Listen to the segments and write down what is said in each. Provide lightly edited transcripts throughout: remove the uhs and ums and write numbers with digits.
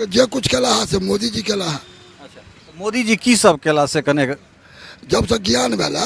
जे कुछ केला है से मोदी जी केला है। अच्छा, तो मोदी जी की सब केला से कने जब से ज्ञान भेला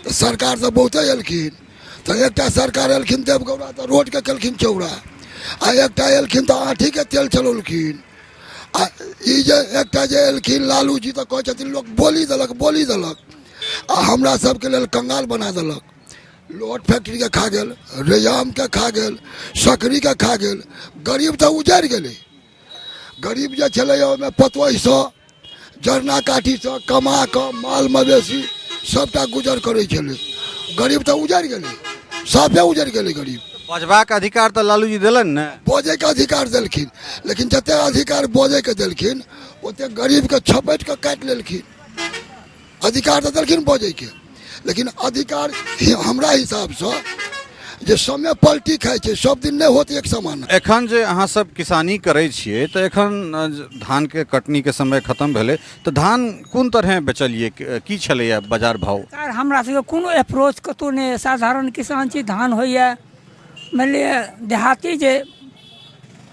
तो सरकार से बहुते एलखिन। तो एक सरकार एलखिन देवगौड़ा तो रोड के केलखिन चौड़ा, आ एक एलखिन तो आँठी के तेल चलौलखिन। आ ई जे एक जे एलखिन लालू जी तो कहै छथिन लोग बोली देलक आ हमरा सबके लेल कंगाल बना देलक। लोट फैक्ट्री के खा गेल, रेयाम के खा गेल, सकरी के खा गेल। गरीब तो उजड़ि गेलै। गरीब जे छलै ओहिमे पतोहिसँ जरना काठीसँ कमा कऽ माल मवेशी सबटा गुजर करै छलै। गरीब तो उजड़ि गेलै, साफे उजड़ि गेलै गरीब। बजबाक अधिकार तो लालू जी दिलन ने, बजै के अधिकार देलखिन, लेकिन जते अधिकार बजै के देलखिन ओते गरीब के छपैट के काटि लेलखिन। अधिकार तो देलखिन बजै के, लेकिन अधिकार हमरा हिसाब से जे समय पलटी खाइ छै, सब दिन नहीं होत एक समान। एखन जे अहाँ सब किसानी करै छियै तो एखन धान के कटनी के समय खत्म भेलै, तो धान कोन तरह बेचलिए, की छलैया बाजार भाव? सर हमरा सबके कोनो अप्रोच कतौ नहीं। साधारण किसान छी, धान होइए मान लिअ देहाती जे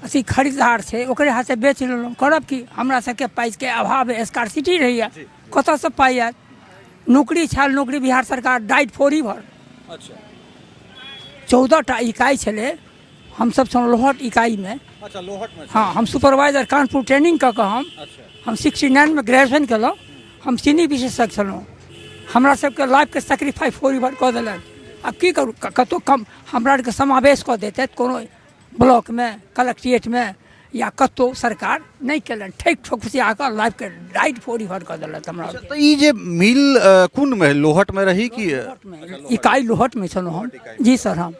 अथी खरीदार छै ओकरे हाथ से बेच लेलहुँ। करब की, हमरा सबके पाइ के अभाव है, स्कार्सिटी रहैया, कतऽसँ पाइ आयत? नौकरी छल, नौकरी बिहार सरकार डाइट फोरी भर। अच्छा, 14टा इकाई छलै, हमसब छलहुँ लोहट इकाई में। अच्छा लोहट में। हाँ, हम सुपरवाइजर कानपुर ट्रेनिंग कऽ कऽ हम 69 में ग्रेजुएशन केलहुँ। हम चीनी विशेषज्ञ छलहुँ। हमरा सबके लाइफके सेक्रीफाइस फोरी भर कऽ देलक। अब की करूँ, कतौ कम हमरा आरके समावेश कऽ देतै कोनो ब्लॉक में, कलेक्ट्रेट में या कतौ सरकार नहीं केलन, ठेक ठोकसिया कऽ लाइफके डाइट फोरी भर कऽ देलक हमरा। तो ई जे मिल कोन में, लोहट में रही कि इकाई लोहट में छलहुँ हम। जी सर। हम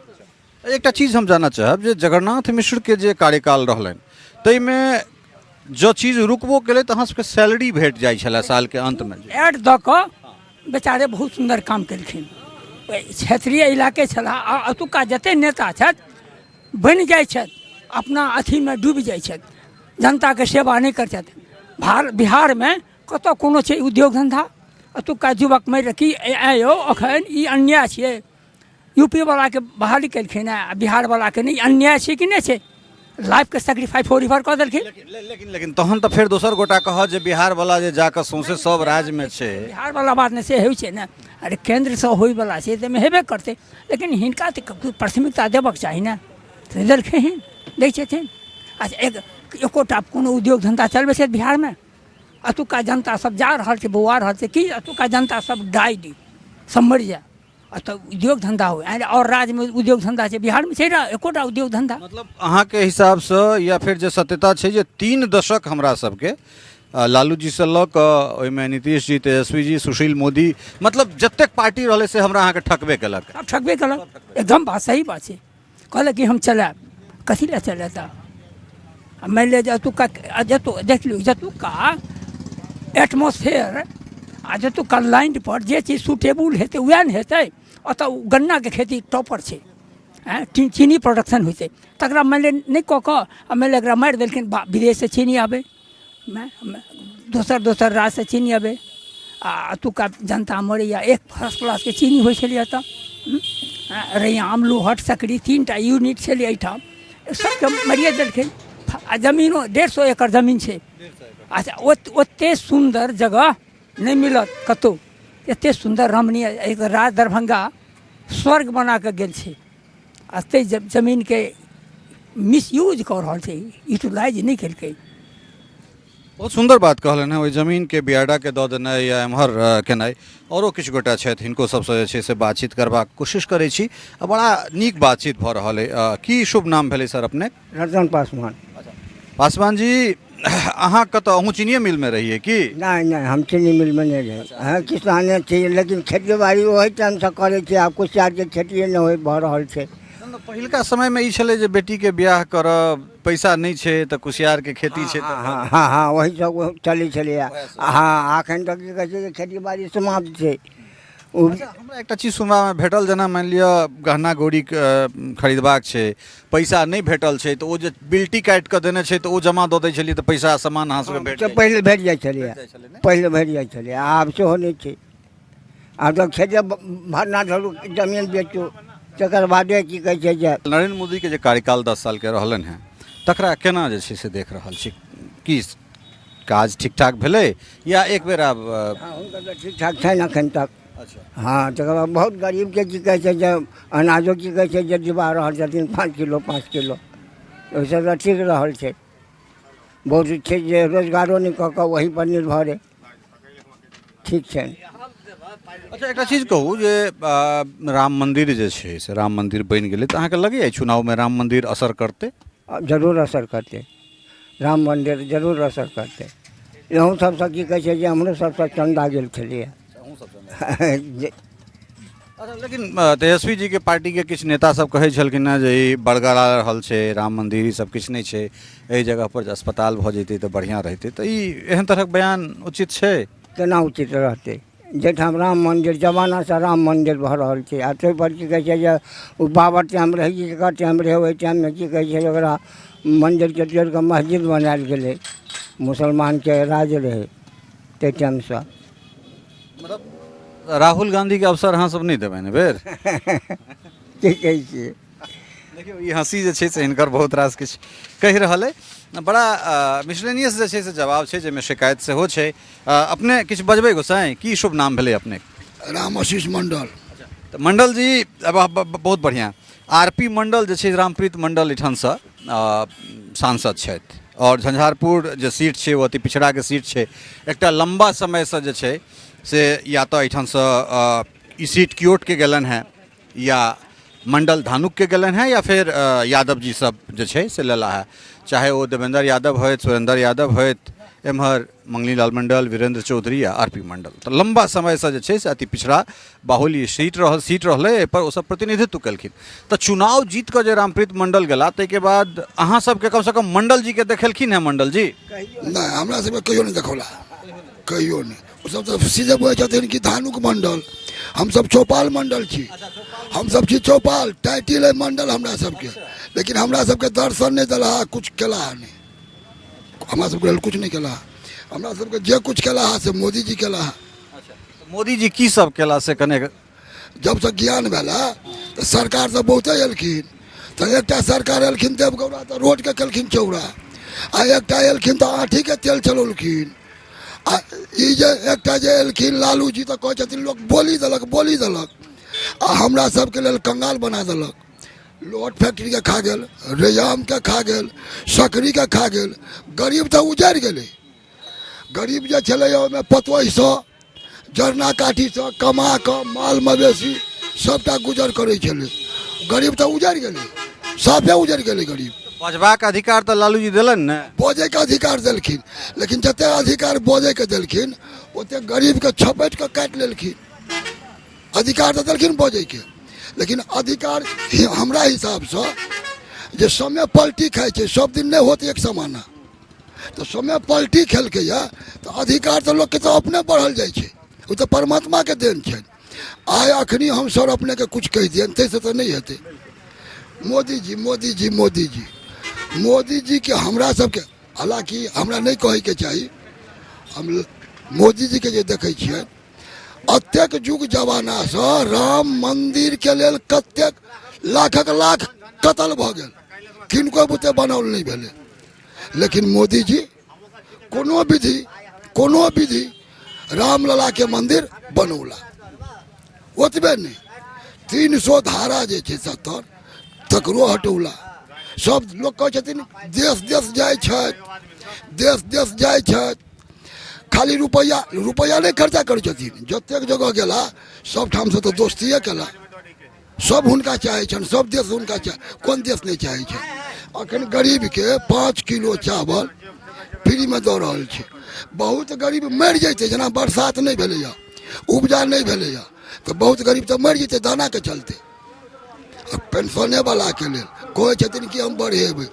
एकटा चीज हम जानना चाहब जे जगन्नाथ मिश्र के जे कार्यकाल रहलनि ताहिमे जो चीज रुकबो केलै तऽ अहाँ सबके सैलरी भेट जाइ छलै साल के अंत में। ऐड दऽ कऽ बेचारे बहुत सुंदर काम केलखिन। क्षेत्रीय इलाके छला, अतुका जते नेता छथि बनि जाइ छथि, अपना अथी में डूबि जाइ छथि, जनता के सेवा नहीं करै छथि। बिहार में कतौ कोनो छै उद्योग धंधा? अतुका युवक में की आयो अखन ई अन्याय छियै। यूपी वाला के बहाली केलखिन है, बिहार वाला के नहीं। अन्याय छै कि नहीं छै? लाइफ के सेक्रीफाइस फोरी भर कऽ देलखिन। लेकिन तहन तऽ फेर दोसर गोटा कहत जे बिहार वाला जे जाकऽ सौंसे सब राज्य में छै। बिहार वाला बात नहीं से होइ छै ने। अरे केंद्र से होय वाला छै तऽ हेबे करतै, लेकिन हिनका तऽ प्राथमिकता देबक चाही ने। तऽ देलखिन, दै छथिन। अच्छा, एकोटा कोनो उद्योग धंधा चलबै छै बिहार में? अतुका जनता सब जा रहल छै, बौआ रहल छै कि अतुका जनता सब डाइ सब मरि जाए। तो उद्योग धंधा हो और राज्य में उद्योग धंधा है, बिहार में छै एकोटा उद्योग धंधा। मतलब अहाँ के हिसाब से या फिर जे सत्यता छै जे 3 दशक हमरा सबके लालू जी से लऽ कऽ ओहिमे नीतीश जी, तेजस्वी जी, सुशील मोदी, मतलब जतेक पार्टी रहलै से हमरा अहाँके ठकबे केलक। अब ठकबे केलक, एकदम बात सही बात छै। कहलक कि हम चलाएब, कथी लए चलेता? मानि लिअ जतुका देख लियौ जतुका एटमोसफेयर आ जतुका लाइन पर जे चीज सुटेबल हेतै वएह ने हेतै। ओतऽ गन्ना के खेती टॉपर छै, चीनी प्रोडक्शन होइ छै, तकरा मानि लिअ नहि कऽ कऽ मानि लिअ एकरा मारि देलखिन। विदेश से चीनी आबै, दोसर राज्य से चीनी आबै, आ अतुका जनता मरैया। एक फर्स्ट क्लास के चीनी होइ छलै एतऽ। रैयाम, लोहट, सकरी 3टा यूनिट छलै एहिठाम, सबके मरिए देलखिन। आ जमीनो 150 एकड़ जमीन छै। अच्छा, ओते सुंदर जगह नहीं मिलत कतौ। एते सुंदर रमणीय एक राज दरभंगा स्वर्ग बना के गेल छै, आ जमीन के मिसयूज कऽ रहल छै, यूटिलाइज नहीं केलकै। बहुत सुंदर बात कहलन है। ओहि जमीन के बियाडा के दऽ देनाइ या एम्हर केनाइ। औरो किछु गोटा छथि, हिनको सबसँ जे छै से बातचीत करबाक कोशिश करै छी। बड़ा नीक बातचीत भऽ रहल है। की शुभ नाम भेलै सर अपने? रतन पासवान। पासवान जी, अहाँ कतऽ, अहूँ चीनिये मिल में रहिए कि? नहीं, हम चीनी मिल में नहीं रहे। हाँ, किसाने थी, लेकिन खेती बाड़ी वही टाइम से करे थे। आब कुशियार के खेती नहीं हो भऽ रहल छै। पहिलका समय में ई छलै जे बेटी के बियाह करब, पैसा नहीं छै तऽ कुशियार के खेती छै। हाँ, वही सब चलै छलै। हाँ, अखन तक की कहै छै खेती बाड़ी समाप्त छै। हमरा एकटा चीज सुनबा में भेटल, जेना मानि लिअ गहना गौरी खरीदबाक छै, पैसा नहीं भेटल छै तऽ ओ जे बिल्टी काटि कऽ देने छै तऽ ओ जमा दऽ दै छलियै तऽ पैसा सामान अहाँ सबके भेट जाइ। पहिले भेट जाइ छलै, पहिले भेट जाइ छलै। आब सेहो नहीं छै। आब तऽ खेते भरना धरू, जमीन बेचू, तकर बादे की कहै छै जे नरेंद्र मोदी के जे कार्यकाल 10 साल के रहलन हैं तकरा केना जे छै से देख रहल छी? की काज ठीक ठाक भेलै या एक बेर आब हाँ हुनकर तऽ ठीक ठाक छनि एखन तक। अच्छा हाँ तकर बाद बहुत गरीबके की कहै छै जे अनाजो की कहै छै जे दिबा रहल छथिन 5 किलो 5 किलो ओहिसँ तऽ ठीक रहल छै। बहुत छै जे रोजगारो नहि कऽ कऽ वही पर निर्भर अइ, ठीक छनि। अच्छा एकटा चीज कहू जे राम मंदिर जे छै से राम मंदिर बनि गेलै तऽ अहाँके लगैए चुनावमे राम मंदिर असर करतै? जरूर असर करतै, राम मन्दिर जरूर असर करतै। अहूँ सबसँ की कहै छै जे हमरो सबसँ चन्दा गेल छलैए जे अच्छा लेकिन तेजस्वी जी के पार्टी के किछु नेता सब कहै छलखिन हेँ जे ई बड़गड़ा रहल छै राम मंदिर, ई सब किछु नहि छै, एहि जगह पर जे अस्पताल भऽ जैतै तऽ बढ़िआँ रहितै, तऽ ई एहन तरहक बयान उचित छै? केना उचित रहतै जाहिठाम राम मन्दिर जमानासँ राम मन्दिर भऽ रहल छै आ ताहिपर की कहै छै जे ओ बाबर टाइम रहै जकर टाइम रहै ओहि टाइममे की कहै छै ओकरा मन्दिरके तोड़ि कऽ मस्जिद बनायल गेलै, मुसलमानके राज रहै ताहि टाइमसँ। मतलब राहुल गांधी के अवसर अहाँ सब नहीं देबनि बेर? की कहै छियै देखियौ ई हँसी जे छै से हिनकर बहुत रास किछु कहि रहल अइ, बड़ा मिसलेनियस जे छै से जवाब छै जाहिमे शिकायत सेहो छै। अपने किछु बजबै गोसाई, की शुभ नाम भेलै अपने? राम आशीष मंडल। तऽ मंडल जी बहुत बढ़िआँ। आरपी मंडल जे छै रामप्रीत मंडल एहिठामसँ सांसद छथि और झंझारपुर जे सीट छै ओ अति पिछड़ाके सीट छै। एकटा लम्बा समयसँ जे छै से या तऽ एहिठामसँ ई सीट कियोटके गेलनि हेँ या मंडल धानुकके गेलनि हेँ या फिर यादव जी सब जे छै से लेला है, चाहे वो देवेंद्र यादव होइत, सुरेंद्र यादव होइत, एम्हर मंगली लाल मंडल, वीरेंद्र चौधरी या आरपी मंडल। तऽ लंबा समयसँ जे छै से अति पिछड़ा बाहुल्य सीट रहलै, एहिपर ओ सब प्रतिनिधित्व केलखिन। तऽ चुनाव जीत कऽ जे रामप्रीत मंडल गेला ताहिके बाद अहाँ सबके कमसँ कम मंडल जीके देखेलखिन हेँ मंडल जी? नहीं हमरा सबके कहियो नहीं देखौला, कहियो नहीं। ओ सब तऽ सीधे बोलै छथिन कि धानुक मंडल, हमसब चौपाल मंडल छी, हमसब छी चौपाल, टाइटिल है मंडल हमरा सबके, लेकिन हमरा सबके दर्शन नहीं दिला, कुछ केला नहीं, हमरा सबके लेल कुछ नहीं केला। हमरा सबके जे कुछ केला है से मोदी जी केला है। मोदी जी की सब केला से कने? जब से ज्ञान भेला तो सरकार सब बहुते एलखिन, तो एकटा सरकार एलखिन देवगौड़ा तो रोड के केलखिन चौड़ा, आ एकटा एलखिन तो आँठी के तेल चलौलखिन, आ ई जे एकटा जे एलखिन लालू जी तो कहै छथिन लोग बोली देलक, आ हमरा सबके लेल कंगाल बना देलक। लोट फैक्ट्री के खा गेल, रेयाम के खा गेल, सकरी के खा गेल, गरीब तो उजड़ गेलै। गरीब जे छलै ओहिमे पतोहिसँ जरना काठीसँ कमा कऽ माल मवेशी सबटा गुजर करै छलै, गरीब तऽ उजड़ि गेलै, साफे उजड़ि गेलै गरीब। बजबाक अधिकार तऽ लालू जी देलनि ने? बजैके अधिकार देलखिन, लेकिन जतेक अधिकार बजैके देलखिन ओतेक गरीबके छपटि कऽ काटि लेलखिन। अधिकार तऽ देलखिन बजैके, लेकिन अधिकार हमरा हिसाबसँ जे समय पलटी खाइ छै, सब दिन नहि होत एक समाना, तो समय पलटी खेलकैया तो अधिकार तो लोग के तो अपने बढ़ल जाए छे, वो तो परमात्मा के देन छे। आइ अखनी हम सर अपने के कुछ कह दियन तैसे तो नहीं हेते। मोदी जी मोदी जी मोदी जी मोदी जी के हमरा सबके, हालांकि हमरा नहीं कहे के चाहिए, हम मोदी जी के जे देखे छिए अत्यक जुग जमाना से राम मंदिर के लेल कतेक लाखक लाख कतल भ गेल, किनको बुते बनाओल नहीं भेले, लेकिन मोदी जी कोनो विधि रामलला के मंदिर बनौला, ओतबे नहीं 300 धारा जे छे 70 तकरो हटौला। सब लोग कहे छथिन देश देश जाय छथि, खाली रुपया नहीं खर्चा करे छथिन, जतेक जगह गेला सब ठाम से तो दोस्तिये केला, सब हुनका चाहे छन, सब देश हुनका चाहे, कोन देश नहीं चाहे छे। अखन गरीब के 5 किलो चावल फ्री में दऽ रहल छै, बहुत गरीब मरि जैते, जना बरसात नहीं भेलैया, उपजा नहीं भेलैया, तो बहुत गरीब तो मरि जैते दाना के चलते। पेंशने वाला के लेल कहै छथिन कि हम बढ़ेबै,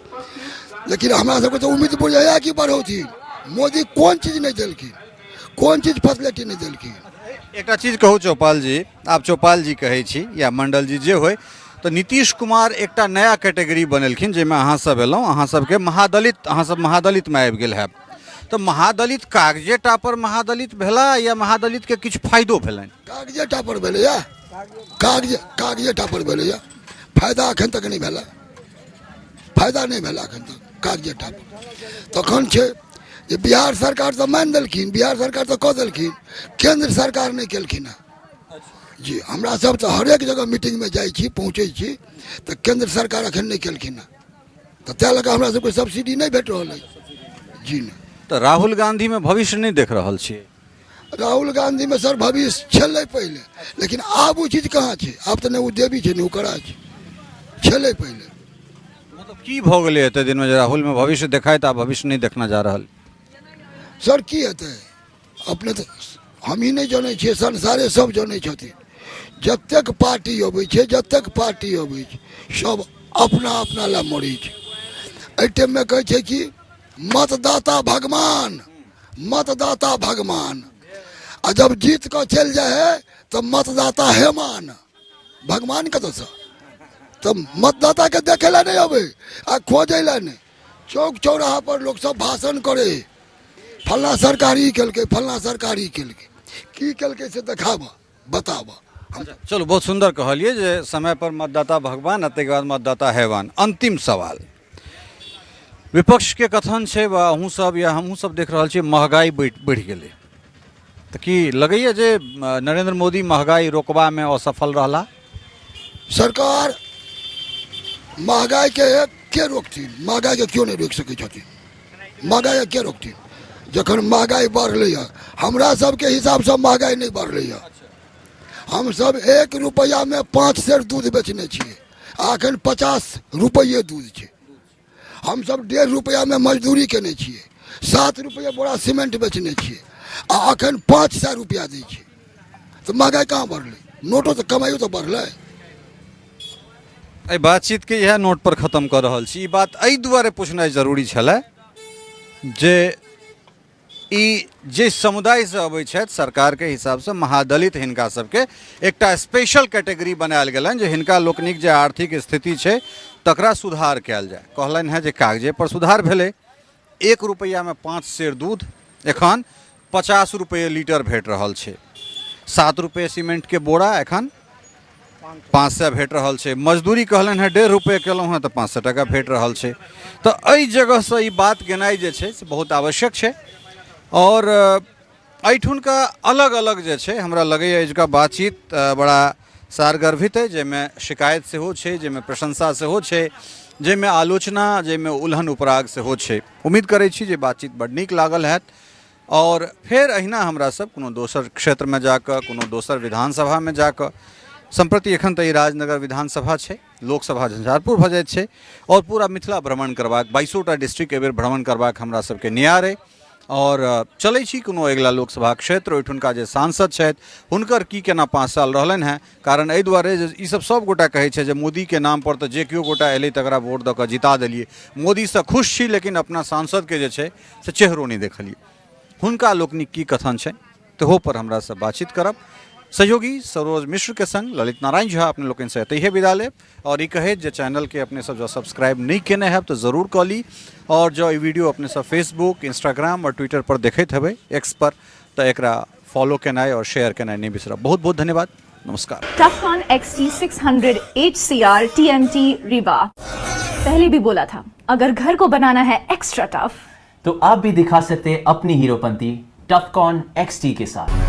लेकिन हमरा सबके तो उम्मीद बुझाया कि बढ़ौथिन। मोदी कोन चीज नहीं देलखिन, कोन चीज फैसिलिटी नहीं देलखिन। एकटा चीज कहू चौपाल जी, आप चौपाल जी कहै छी या मंडल जी जे होय, तो नीतीश कुमार एकटा नया कैटेगरी बनेलखिन जाहिमे अहाँ सब एलहुँ, अहाँ सबके महादलित, अहाँ सब महादलित में आबि गेल हैब। तो महादलित कागजेटा पर महादलित भेला या महादलित के किछु फायदो भेलनि? कागजेटा पर भेलैया, कागजेटा पर भेलैया, फायदा अखन तक नहीं भेला, फायदा नहीं भेला अखन तक कागजेटा पर। तखन छै ये बिहार सरकार तो मान देलखिन, बिहार सरकार तो कह देलखिन, केंद्र सरकार नहीं केलखिन है जी। हमरा सब तो हरेक जगह मीटिंग में जाइ छी, पहुँचे छी, तो केंद्र सरकार अखन नहीं केलखिन है, तो तै लगा हमरा सबके सब्सिडी नहीं भेट रहल है जी। नहीं तो राहुल गांधी में भविष्य नहीं देख रहल छियै? राहुल गांधी में सर भविष्य छलै पहले, लेकिन आब वो चीज कहाँ छै? आब तो नहीं वो देवी छै नहीं ओकरा छै, छलै पहले। मतलब की भऽ गेलै एते दिन में जे राहुल में भविष्य देखाय तऽ आब भविष्य नहीं देखना जा रहल? सर की हेतै, अपने तो हम ही नहीं जानै छियै, संसारे सब जानै छथिन। जतेक पार्टी अबै छै, जतेक पार्टी अबै छै, सब अपना अपना ला मरै छै। एहि टाइम में कहै छै कि मतदाता भगवान, मतदाता भगवान, आ जब जीत कर चल जाए है तो मतदाता हेमान, भगवान कत से? तो मतदाता के देखे ला नहीं अबे आ खोजे ला नहीं। चौक चौराहा पर लोग सब भाषण करे, फलना सरकारी केलके, फलना सरकारी केलके, की केलके से देखाबा, बताबा। अच्छा, चलो बहुत सुंदर कहलिए जे समय पर मतदाता भगवान, के बाद मतदाता हैवान। अंतिम सवाल, विपक्ष के कथन छै वा अहूँ सब या हमहूँ सब देख रहल छियै महगाई बढ़ि गेलै, तो की लगैया जे नरेंद्र मोदी महगाई रोकबा में असफल रहला? सरकार महगाई के रोकथिन? महगाई के क्यों नहीं रोक सकै छथिन? महगाई के रोकथिन? जखन महगाई बढ़लै है, हमरा सबके हिसाब से महगाई नहीं बढ़लै है। हम सब 1 रुपया में 5 सेर दूध बेचने छियै, अखन 50 रुपये दूध छै। हम सब 1.5 रुपया में मजदूरी केने छियै, 7 रुपये बोरा सीमेंट बेचने छियै, आ अखन 500 रुपया दै छियै, तो महगाई कहाँ बढ़लै? नोटो तो कमाइयो तो बढ़लै। एहि बातचीत के यह नोट पर खत्म कर रहल छी। ई बात एहि दुआरे पूछनाइ जरूरी छलै जे ई जे समुदाय से अबै छथि सरकार के हिसाब से महादलित, हिनका सबके एकटा स्पेशल कैटेगरी बनायल गेलनि जे हिनका लोकनिक जे आर्थिक स्थिति छै तकरा सुधार कयल जाय। कहलनि हैं जे कागजे पर सुधार भेलै। 1 रुपया में 5 सेर दूध एखन 50 रुपये लीटर भेट रहल छै। 7 रुपये सीमेंट के बोरा एखन 500 भेट रहल छै। मजदूरी कहलनि हैं 1.5 रुपये केलहुँ हैं तऽ 500 टका भेट रहल छै। तऽ एहि जगह से ई बात केनाइ जे छै से बहुत आवश्यक छै। और एहिठुनका अलग अलग जे छै हमरा लगैए एजुका बातचीत बड़ा सारगर्भित है, जाहिमे शिकायत सेहो छै, जाहिमे प्रशंसा सेहो छै, जाहिमे आलोचना, जाहिमे उल्हन उपराग सेहो छै। उम्मीद करै छी जे बातचीत बड्ड नीक लागल हैत और फेर अहिना हमरा सब कोनो दोसर क्षेत्र में जाकर, कोनो दोसर विधानसभा में जाकर, संप्रति एखन तऽ ई राजनगर विधानसभा छै, लोकसभा झंझारपुर भऽ जाइत छै और पूरा मिथिला भ्रमण करबाक, 22टा डिस्ट्रिक्ट एहि बेर भ्रमण करबाक हमरा सबके नियार अइ। और चलै छी कोनो अगिला लोकसभा क्षेत्र, ओहिठुनका जे सांसद छथि हुनकर की केना 5 साल रहलनि हैं। कारण एहि दुआरे जे ई सब गोटा कहै छै जे मोदी के नाम पर तऽ जे केओ गोटा एलै तकरा वोट दऽ कऽ जिता देलियै, मोदी से खुश छी लेकिन अपना सांसद के जे छै से चेहरो नहीं देखलियै। हुनका लोकनिक की कथन छै तहो पर हमरा से बातचीत करब। सहयोगी सरोज मिश्र के संग ललित नारायण झा अपने लोकनि से एतहिए विदा लेब और ई कहैत जे चैनल के अपने सब जो सब्सक्राइब नहीं केने हैब तो जरूर कऽ ली, और जो ई वीडियो अपने सब फेसबुक, इंस्टाग्राम और ट्विटर पर देखैत हेबै, एक्स पर, तो एकरा फॉलो केनाइ और शेयर केनाइ नहीं बिसरब। बहुत बहुत धन्यवाद, नमस्कार। टफकॉन XT 600 HCR TMT रीवा। पहले भी बोला था, अगर घर को बनाना है एक्स्ट्रा टफ तो आप भी दिखा सकते हैं अपनी हीरोपंती टफकॉन XT के साथ।